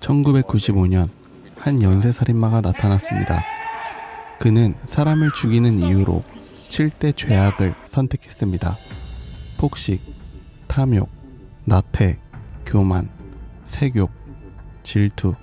1995년 한 연쇄살인마가 나타났습니다. 그는 사람을 죽이는 이유로 7대 죄악을 선택했습니다. 폭식, 탐욕, 나태, 교만, 색욕, 질투,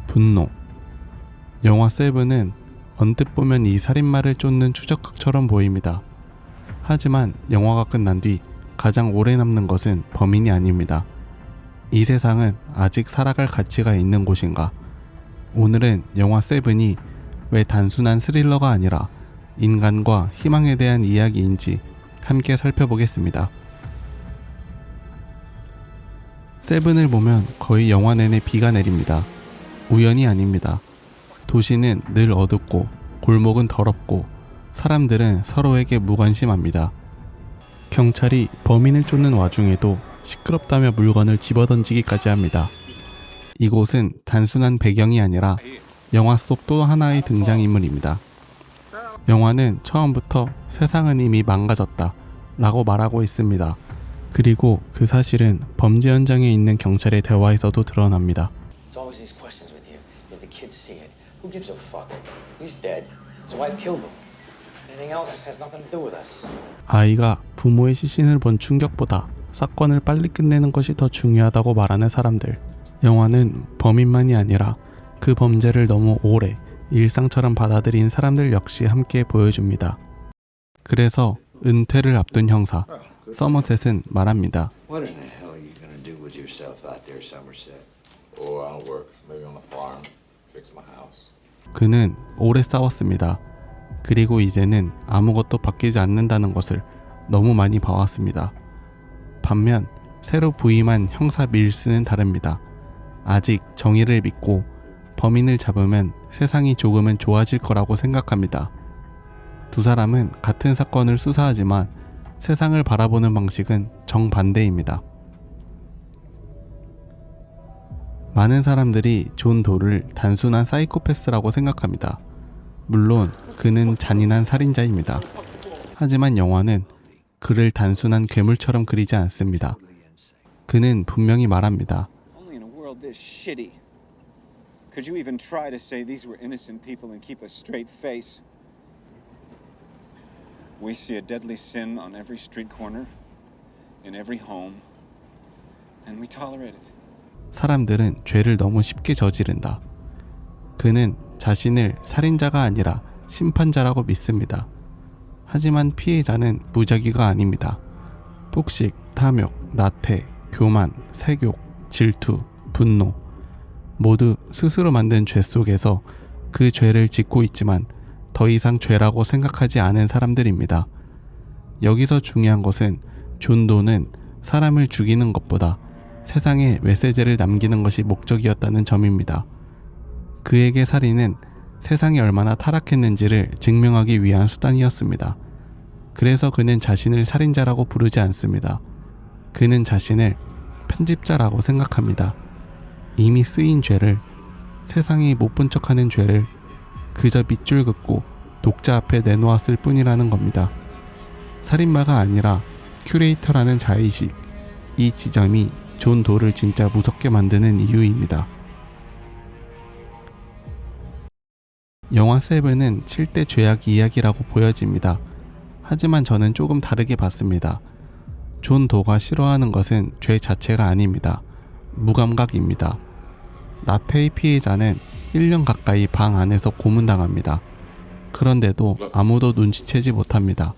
분노. 영화 세븐은 언뜻 보면 이 살인마를 쫓는 추적극처럼 보입니다. 하지만 영화가 끝난 뒤 가장 오래 남는 것은 범인이 아닙니다. 이 세상은 아직 살아갈 가치가 있는 곳인가? 오늘은 영화 세븐이 왜 단순한 스릴러가 아니라 인간과 희망에 대한 이야기인지 함께 살펴보겠습니다. 세븐을 보면 거의 영화 내내 비가 내립니다. 우연이 아닙니다. 도시는 늘 어둡고 골목은 더럽고 사람들은 서로에게 무관심합니다. 경찰이 범인을 쫓는 와중에도 시끄럽다며 물건을 집어던지기까지 합니다. 이곳은 단순한 배경이 아니라 영화 속 또 하나의 등장인물입니다. 영화는 처음부터 세상은 이미 망가졌다 라고 말하고 있습니다. 그리고 그 사실은 범죄 현장에 있는 경찰의 대화에서도 드러납니다. 아이가 부모의 시신을 본 충격보다 사건을 빨리 끝내는 것이 더 중요하다고 말하는 사람들. 영화는 범인만이 아니라 그 범죄를 너무 오래 일상처럼 받아들인 사람들 역시 함께 보여줍니다. 그래서 은퇴를 앞둔 형사 서머셋은 말합니다. 그는 오래 싸웠습니다. 그리고 이제는 아무것도 바뀌지 않는다는 것을 너무 많이 봐왔습니다. 반면 새로 부임한 형사 밀스는 다릅니다. 아직 정의를 믿고 범인을 잡으면 세상이 조금은 좋아질 거라고 생각합니다. 두 사람은 같은 사건을 수사하지만 세상을 바라보는 방식은 정반대입니다. 많은 사람들이 존 도를 단순한 사이코패스라고 생각합니다. 물론 그는 잔인한 살인자입니다. 하지만 영화는 그를 단순한 괴물처럼 그리지 않습니다. 그는 분명히 말합니다. Could you even try to say these were innocent people and keep a straight face? We see a deadly sin on every street corner, in every home, and we tolerate it. 사람들은 죄를 너무 쉽게 저지른다. 그는 자신을 살인자가 아니라 심판자라고 믿습니다. 하지만 피해자는 무작위가 아닙니다. 폭식, 탐욕, 나태, 교만, 색욕, 질투, 분노 모두 스스로 만든 죄 속에서 그 죄를 짓고 있지만 더 이상 죄라고 생각하지 않은 사람들입니다. 여기서 중요한 것은 존 도는 사람을 죽이는 것보다 세상에 메시지를 남기는 것이 목적이었다는 점입니다. 그에게 살인은 세상이 얼마나 타락했는지를 증명하기 위한 수단이었습니다. 그래서 그는 자신을 살인자라고 부르지 않습니다. 그는 자신을 편집자라고 생각합니다. 이미 쓰인 죄를, 세상이 못 본 척하는 죄를 그저 밑줄 긋고 독자 앞에 내놓았을 뿐이라는 겁니다. 살인마가 아니라 큐레이터라는 자의식, 이 지점이 존 도를 진짜 무섭게 만드는 이유입니다. 영화 세븐은 7대 죄악 이야기라고 보여집니다. 하지만 저는 조금 다르게 봤습니다. 존 도가 싫어하는 것은 죄 자체가 아닙니다. 무감각입니다. 나태의 피해자는 1년 가까이 방 안에서 고문당합니다. 그런데도 아무도 눈치채지 못합니다.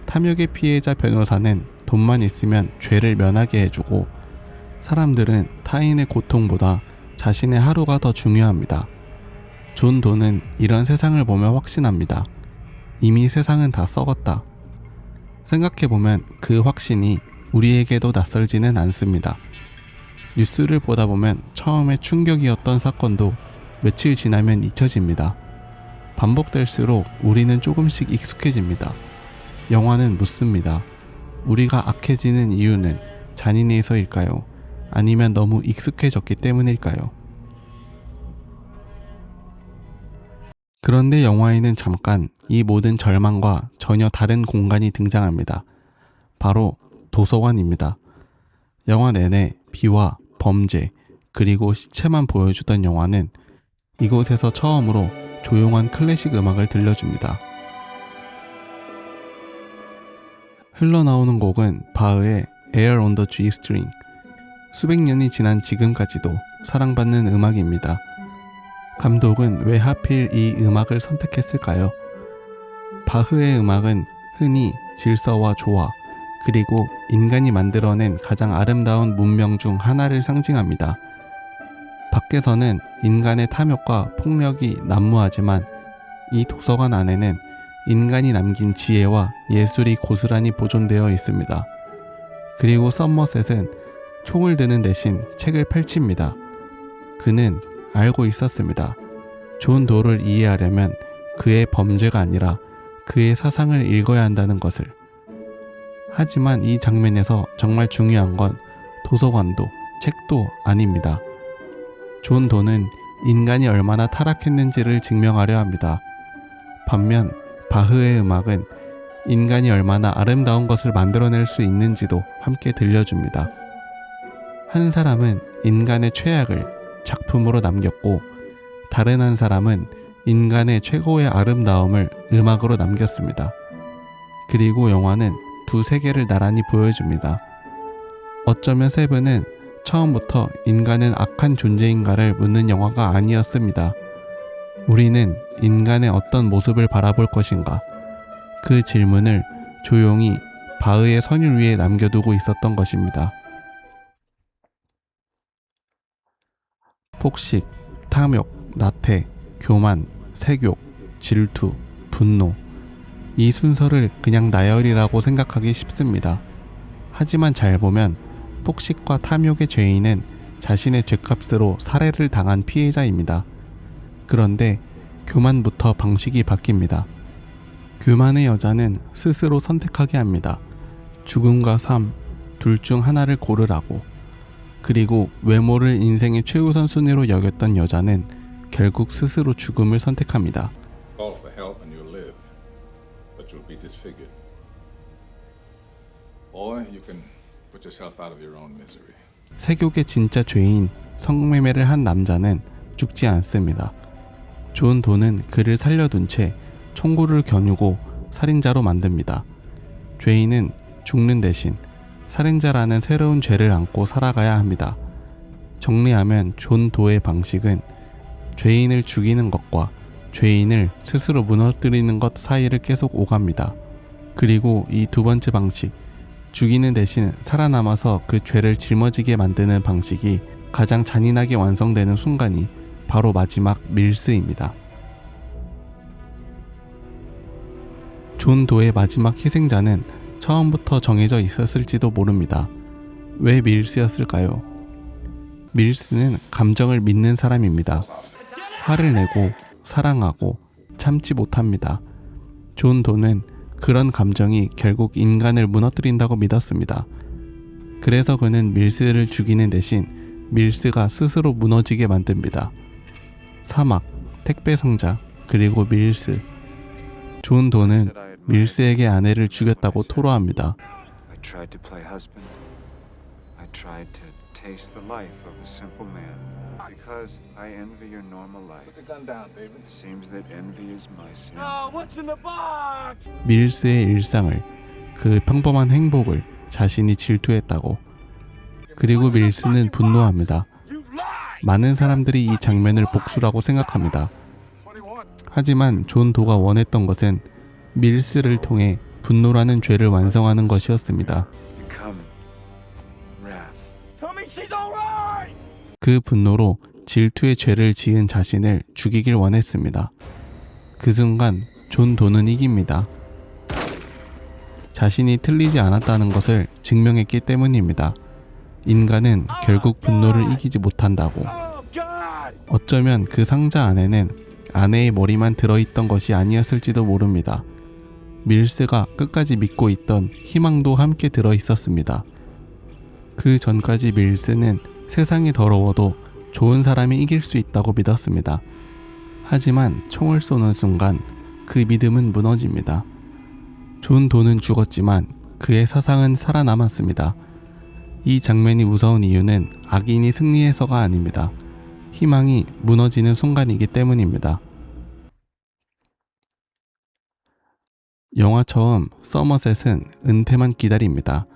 탐욕의 피해자 변호사는 돈만 있으면 죄를 면하게 해주고 사람들은 타인의 고통보다 자신의 하루가 더 중요합니다. 존 도는 이런 세상을 보며 확신합니다. 이미 세상은 다 썩었다. 생각해보면 그 확신이 우리에게도 낯설지는 않습니다. 뉴스를 보다 보면 처음에 충격이었던 사건도 며칠 지나면 잊혀집니다. 반복될수록 우리는 조금씩 익숙해집니다. 영화는 묻습니다. 우리가 악해지는 이유는 잔인해서일까요? 아니면 너무 익숙해졌기 때문일까요? 그런데 영화에는 잠깐 이 모든 절망과 전혀 다른 공간이 등장합니다. 바로 도서관입니다. 영화 내내 비와 범죄, 그리고 시체만 보여주던 영화는 이곳에서 처음으로 조용한 클래식 음악을 들려줍니다. 흘러나오는 곡은 바흐의 Air on the G String, 수백 년이 지난 지금까지도 사랑받는 음악입니다. 감독은 왜 하필 이 음악을 선택했을까요? 바흐의 음악은 흔히 질서와 조화, 그리고 인간이 만들어낸 가장 아름다운 문명 중 하나를 상징합니다. 밖에서는 인간의 탐욕과 폭력이 난무하지만 이 도서관 안에는 인간이 남긴 지혜와 예술이 고스란히 보존되어 있습니다. 그리고 서머셋은 총을 드는 대신 책을 펼칩니다. 그는 알고 있었습니다. 존 도를 이해하려면 그의 범죄가 아니라 그의 사상을 읽어야 한다는 것을. 하지만 이 장면에서 정말 중요한 건 도서관도 책도 아닙니다. 존 도는 인간이 얼마나 타락했는지를 증명하려 합니다. 반면 바흐의 음악은 인간이 얼마나 아름다운 것을 만들어낼 수 있는지도 함께 들려줍니다. 한 사람은 인간의 최악을 작품으로 남겼고 다른 한 사람은 인간의 최고의 아름다움을 음악으로 남겼습니다. 그리고 영화는 두 세계를 나란히 보여줍니다. 어쩌면 세븐은 처음부터 인간은 악한 존재인가를 묻는 영화가 아니었습니다. 우리는 인간의 어떤 모습을 바라볼 것인가? 그 질문을 조용히 바흐의 선율 위에 남겨두고 있었던 것입니다. 폭식, 탐욕, 나태, 교만, 색욕, 질투, 분노. 이 순서를 그냥 나열이라고 생각하기 쉽습니다. 하지만 잘 보면 폭식과 탐욕의 죄인은 자신의 죄값으로 살해를 당한 피해자입니다. 그런데 교만부터 방식이 바뀝니다. 교만의 여자는 스스로 선택하게 합니다. 죽음과 삶, 둘 중 하나를 고르라고. 그리고 외모를 인생의 최우선 순위로 여겼던 여자는 결국 스스로 죽음을 선택합니다. Call for help and you'll live, but you'll be disfigured. Or you can put yourself out of your own misery. 세욕의 진짜 죄인, 성매매를 한 남자는 죽지 않습니다. 존 도는 그를 살려둔 채 총구를 겨누고 살인자로 만듭니다. 죄인은 죽는 대신 살인자라는 새로운 죄를 안고 살아가야 합니다. 정리하면 존 도의 방식은 죄인을 죽이는 것과 죄인을 스스로 무너뜨리는 것 사이를 계속 오갑니다. 그리고 이 두 번째 방식, 죽이는 대신 살아남아서 그 죄를 짊어지게 만드는 방식이 가장 잔인하게 완성되는 순간이 바로 마지막 밀스입니다. 존 도의 마지막 희생자는 처음부터 정해져 있었을지도 모릅니다. 왜 밀스였을까요? 밀스는 감정을 믿는 사람입니다. 화를 내고 사랑하고 참지 못합니다. 존 도는 그런 감정이 결국 인간을 무너뜨린다고 믿었습니다. 그래서 그는 밀스를 죽이는 대신 밀스가 스스로 무너지게 만듭니다. 사막, 택배 상자, 그리고 밀스. 존 도는 밀스에게 아내를 죽였다고 토로합니다. I tried to play husband. I tried to taste the life of a simple man. Because I envy your normal life. Put the gun down, David. It seems that envy is my sin. 밀스의 일상을, 그 평범한 행복을 자신이 질투했다고. 그리고 밀스는 분노합니다. 많은 사람들이 이 장면을 복수라고 생각합니다. 하지만 존 도가 원했던 것은 밀스를 통해 분노라는 죄를 완성하는 것이었습니다. Become wrath. 그 분노로 질투의 죄를 지은 자신을 죽이길 원했습니다. 그 순간 존 도는 이깁니다. 자신이 틀리지 않았다는 것을 증명했기 때문입니다. 인간은 결국 분노를 이기지 못한다고. 어쩌면 그 상자 안에는 아내의 머리만 들어있던 것이 아니었을지도 모릅니다. 밀스가 끝까지 믿고 있던 희망도 함께 들어있었습니다. 그 전까지 밀스는 세상이 더러워도 좋은 사람이 이길 수 있다고 믿었습니다. 하지만 총을 쏘는 순간 그 믿음은 무너집니다. 존 도는 죽었지만 그의 사상은 살아남았습니다. 이 장면이 무서운 이유는 악인이 승리해서가 아닙니다. 희망이 무너지는 순간이기 때문입니다. 영화 처음 서머셋은 은퇴만 기다립니다.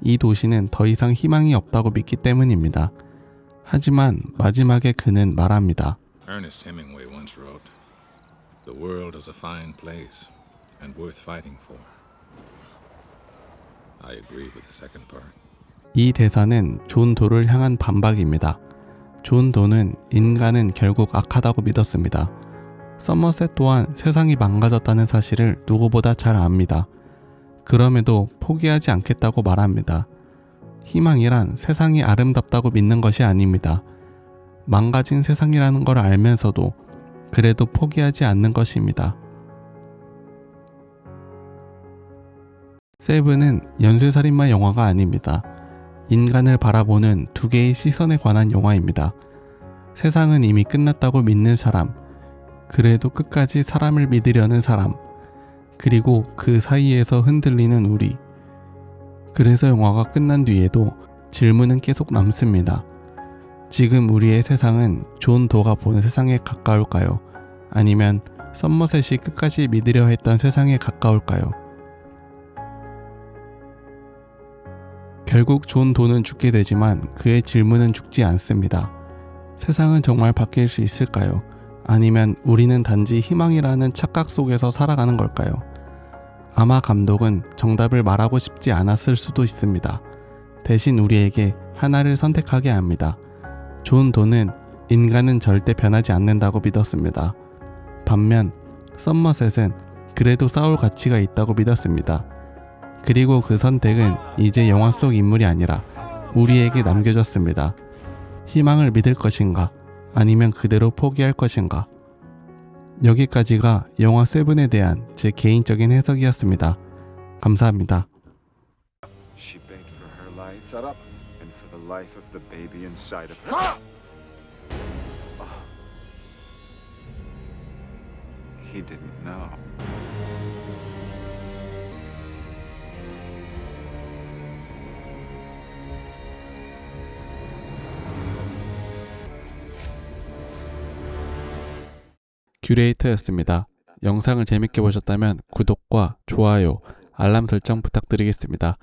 이 도시는 더 이상 희망이 없다고 믿기 때문입니다. 하지만 마지막에 그는 말합니다. Ernest Hemingway once wrote, "The world is a fine place and worth fighting for." I agree with the second part. 이 대사는 존 도를 향한 반박입니다. 존 도는 인간은 결국 악하다고 믿었습니다. 서머셋 또한 세상이 망가졌다는 사실을 누구보다 잘 압니다. 그럼에도 포기하지 않겠다고 말합니다. 희망이란 세상이 아름답다고 믿는 것이 아닙니다. 망가진 세상이라는 걸 알면서도 그래도 포기하지 않는 것입니다. 세븐은 연쇄살인마 영화가 아닙니다. 인간을 바라보는 두 개의 시선에 관한 영화입니다. 세상은 이미 끝났다고 믿는 사람, 그래도 끝까지 사람을 믿으려는 사람, 그리고 그 사이에서 흔들리는 우리. 그래서 영화가 끝난 뒤에도 질문은 계속 남습니다. 지금 우리의 세상은 존 도가 보는 세상에 가까울까요? 아니면 서머셋이 끝까지 믿으려 했던 세상에 가까울까요? 결국 존 도는 죽게 되지만 그의 질문은 죽지 않습니다. 세상은 정말 바뀔 수 있을까요? 아니면 우리는 단지 희망이라는 착각 속에서 살아가는 걸까요? 아마 감독은 정답을 말하고 싶지 않았을 수도 있습니다. 대신 우리에게 하나를 선택하게 합니다. 존 도는 인간은 절대 변하지 않는다고 믿었습니다. 반면 서머셋은 그래도 싸울 가치가 있다고 믿었습니다. 그리고 그 선택은 이제 영화 속 인물이 아니라 우리에게 남겨졌습니다. 희망을 믿을 것인가? 아니면 그대로 포기할 것인가? 여기까지가 영화 세븐에 대한 제 개인적인 해석이었습니다. 감사합니다. She begged for her life. Shut up. And for the life of the baby inside of her. He didn't know. 큐레이터였습니다. 영상을 재밌게 보셨다면 구독과 좋아요, 알람 설정 부탁드리겠습니다.